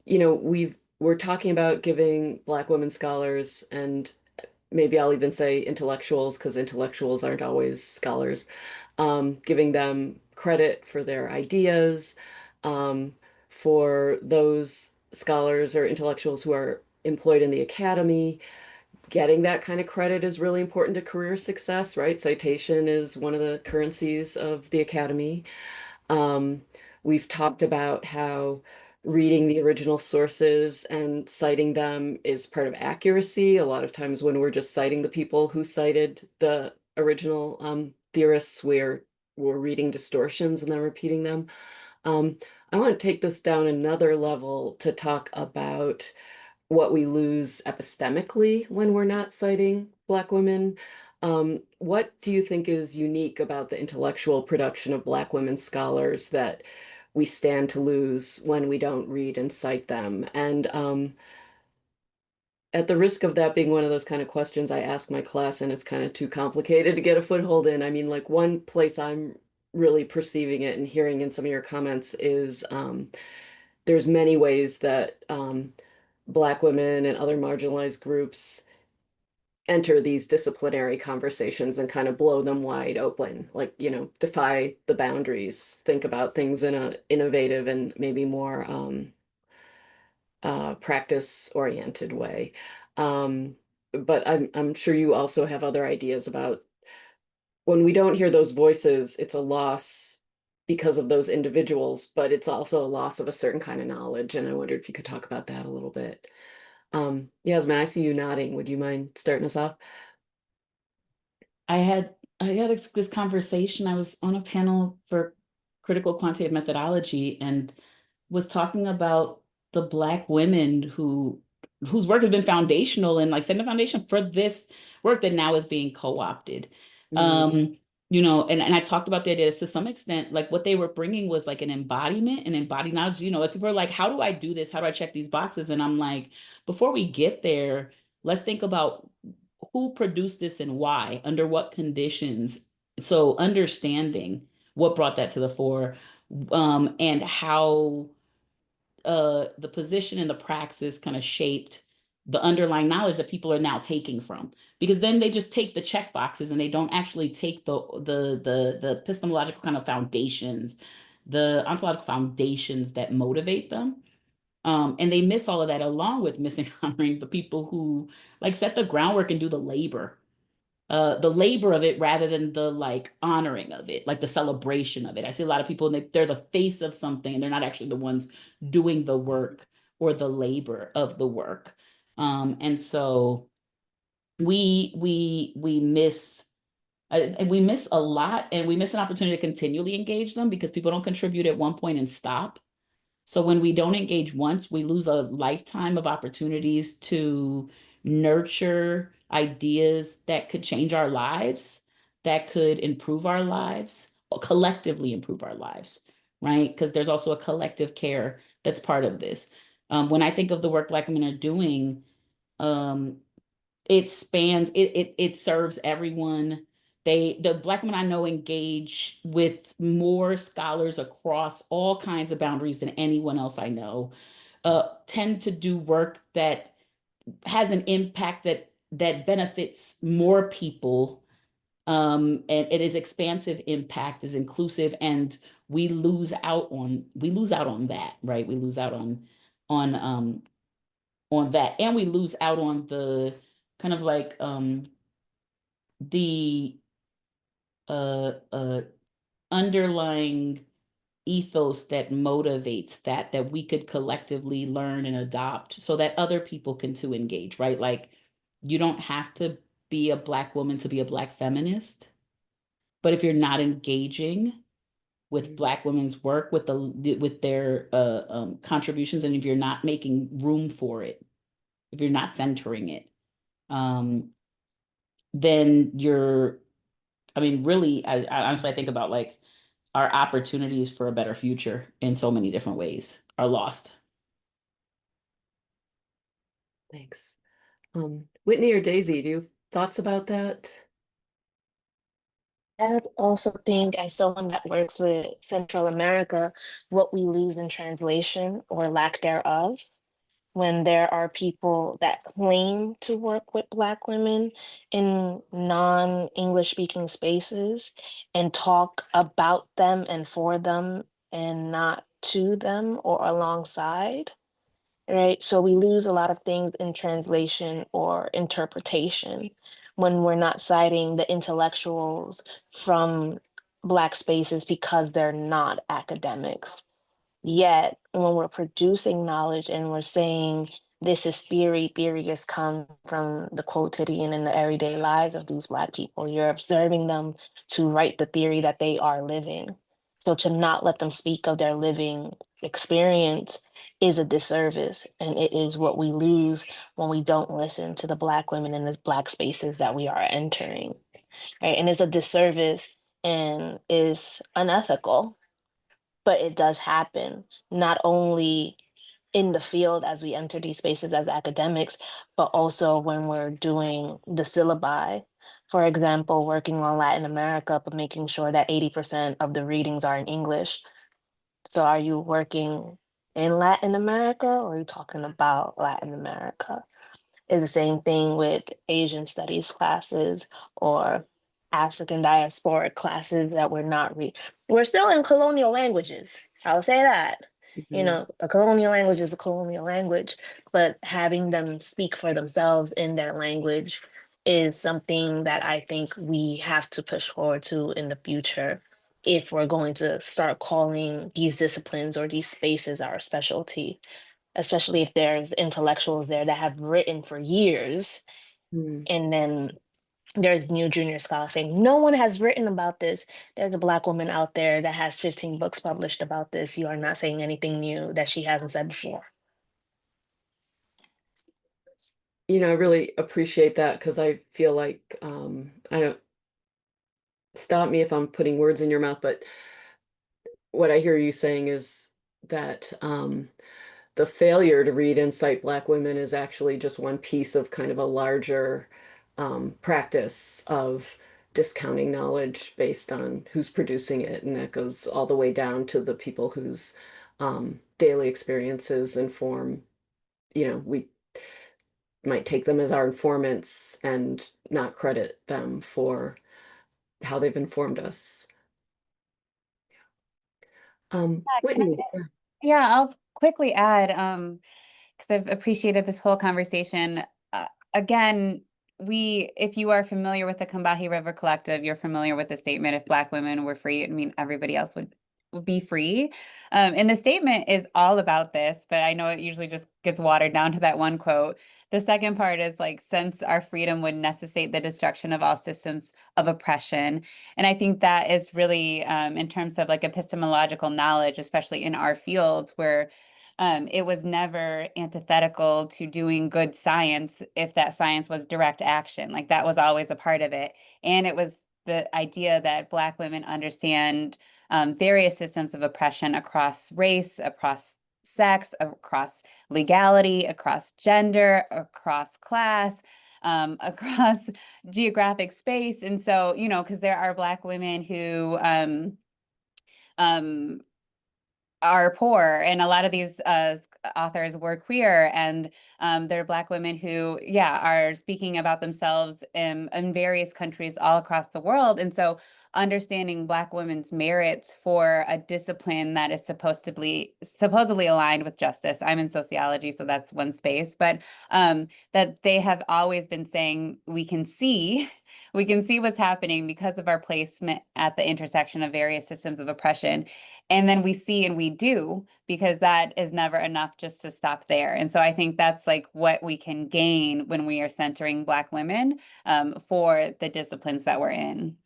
we're talking about giving Black women scholars, and maybe I'll even say intellectuals, because intellectuals aren't always scholars, giving them credit for their ideas, um, for those scholars or intellectuals who are employed in the academy. Getting that kind of credit is really important to career success, right? Citation is one of the currencies of the academy. Um, we've talked about how reading the original sources and citing them is part of accuracy. A lot of times when we're just citing the people who cited the original theorists, we're reading distortions and then repeating them. Um, I want to take this down another level to talk about what we lose epistemically when we're not citing Black women. What do you think is unique about the intellectual production of Black women scholars that we stand to lose when we don't read and cite them? And at the risk of that being one of those kind of questions I ask my class, and it's kind of too complicated to get a foothold in, I mean, like one place I'm really perceiving it and hearing in some of your comments is there's many ways that Black women and other marginalized groups enter these disciplinary conversations and kind of blow them wide open, like, defy the boundaries, think about things in a innovative and maybe more practice-oriented way. Um, but I'm sure you also have other ideas about when we don't hear those voices, it's a loss because of those individuals, but it's also a loss of a certain kind of knowledge. And I wondered if you could talk about that a little bit. Yasmin, I see you nodding. Would you mind starting us off? I had this conversation. I was on a panel for critical quantitative methodology and was talking about the Black women whose work has been foundational and like setting the foundation for this work that now is being co-opted. Mm, Um, and I talked about the idea to some extent, like what they were bringing was like an embodiment and embodied knowledge. Like people are like, how do I do this? How do I check these boxes? And I'm like, before we get there, let's think about who produced this and why, under what conditions. So understanding what brought that to the fore, and how the position and the praxis kind of shaped the underlying knowledge that people are now taking from. Because then they just take the check boxes and they don't actually take the epistemological kind of foundations, the ontological foundations that motivate them. And they miss all of that along with missing honoring the people who like set the groundwork and do the labor of it rather than the like honoring of it, like the celebration of it. I see a lot of people and they're the face of something and they're not actually the ones doing the work or the labor of the work. And so we miss a lot, and we miss an opportunity to continually engage them because people don't contribute at one point and stop. So when we don't engage once, we lose a lifetime of opportunities to nurture ideas that could change our lives, that could improve our lives, or collectively improve our lives, right? Because there's also a collective care that's part of this. When I think of the work Black women are doing, um, it spans it serves everyone. The Black women I know engage with more scholars across all kinds of boundaries than anyone else I know. Tend to do work that has an impact that benefits more people. And it is expansive impact, is inclusive, and we lose out on that, right? We lose out on on that, and we lose out on the kind of like the uh underlying ethos that motivates that we could collectively learn and adopt so that other people can too engage, right? Like you don't have to be a Black woman to be a Black feminist, but if you're not engaging with mm, Black women's work, with their contributions, and if you're not making room for it, if you're not centering it, um, then you're, I mean, really, I honestly I think about like our opportunities for a better future in so many different ways are lost. thanks. Whitney or Daisy, do you have thoughts about that? I also think, as someone that works with Central America, what we lose in translation or lack thereof, when there are people that claim to work with Black women in non-English speaking spaces and talk about them and for them and not to them or alongside, right? So we lose a lot of things in translation or interpretation when we're not citing the intellectuals from Black spaces because they're not academics. Yet, when we're producing knowledge and we're saying this is theory, theory has come from the quotidian and the everyday lives of these Black people. You're observing them to write the theory that they are living. So to not let them speak of their living experience is a disservice. And it is what we lose when we don't listen to the Black women in the Black spaces that we are entering. Right. And it's a disservice and is unethical, but it does happen not only in the field as we enter these spaces as academics, but also when we're doing the syllabi. For example, working on Latin America, but making sure that 80% of the readings are in English. So are you working in Latin America or are you talking about Latin America? Is the same thing with Asian studies classes or African diasporic classes that we're not we're still in colonial languages. I'll say that. You Mhm. know, a colonial language is a colonial language, but having them speak for themselves in their language is something that I think we have to push forward to in the future if we're going to start calling these disciplines or these spaces our specialty, especially if there's intellectuals there that have written for years. Mm. And then there's new junior scholars saying, no one has written about this. There's a Black woman out there that has 15 books published about this. You are not saying anything new that she hasn't said before. I really appreciate that because I feel like I don't stop me if I'm putting words in your mouth, but what I hear you saying is that the failure to read and cite Black women is actually just one piece of kind of a larger practice of discounting knowledge based on who's producing it. And that goes all the way down to the people whose daily experiences inform, we might take them as our informants and not credit them for how they've informed us. Can I Whitney, just, yeah, I'll quickly add, because I've appreciated this whole conversation. Uh, Again, if you are familiar with the Combahee River Collective, you're familiar with the statement, if Black women were free, I mean, everybody else would be free. And the statement is all about this, but I know it usually just gets watered down to that one quote. The second part is like, since our freedom would necessitate the destruction of all systems of oppression. And I think that is really, in terms of like epistemological knowledge, especially in our fields, where it was never antithetical to doing good science if that science was direct action. Like that was always a part of it. And it was the idea that Black women understand various systems of oppression across race, across sex, across legality, across gender, across class, across geographic space. And so, because there are Black women who um, are poor, and a lot of these authors were queer, and they're Black women who, yeah, are speaking about themselves in various countries all across the world. And so understanding Black women's merits for a discipline that is supposedly aligned with justice. I'm in sociology, so that's one space, but that they have always been saying we can see what's happening because of our placement at the intersection of various systems of oppression. And then we see and we do, because that is never enough just to stop there. And so I think that's like what we can gain when we are centering Black women for the disciplines that we're in.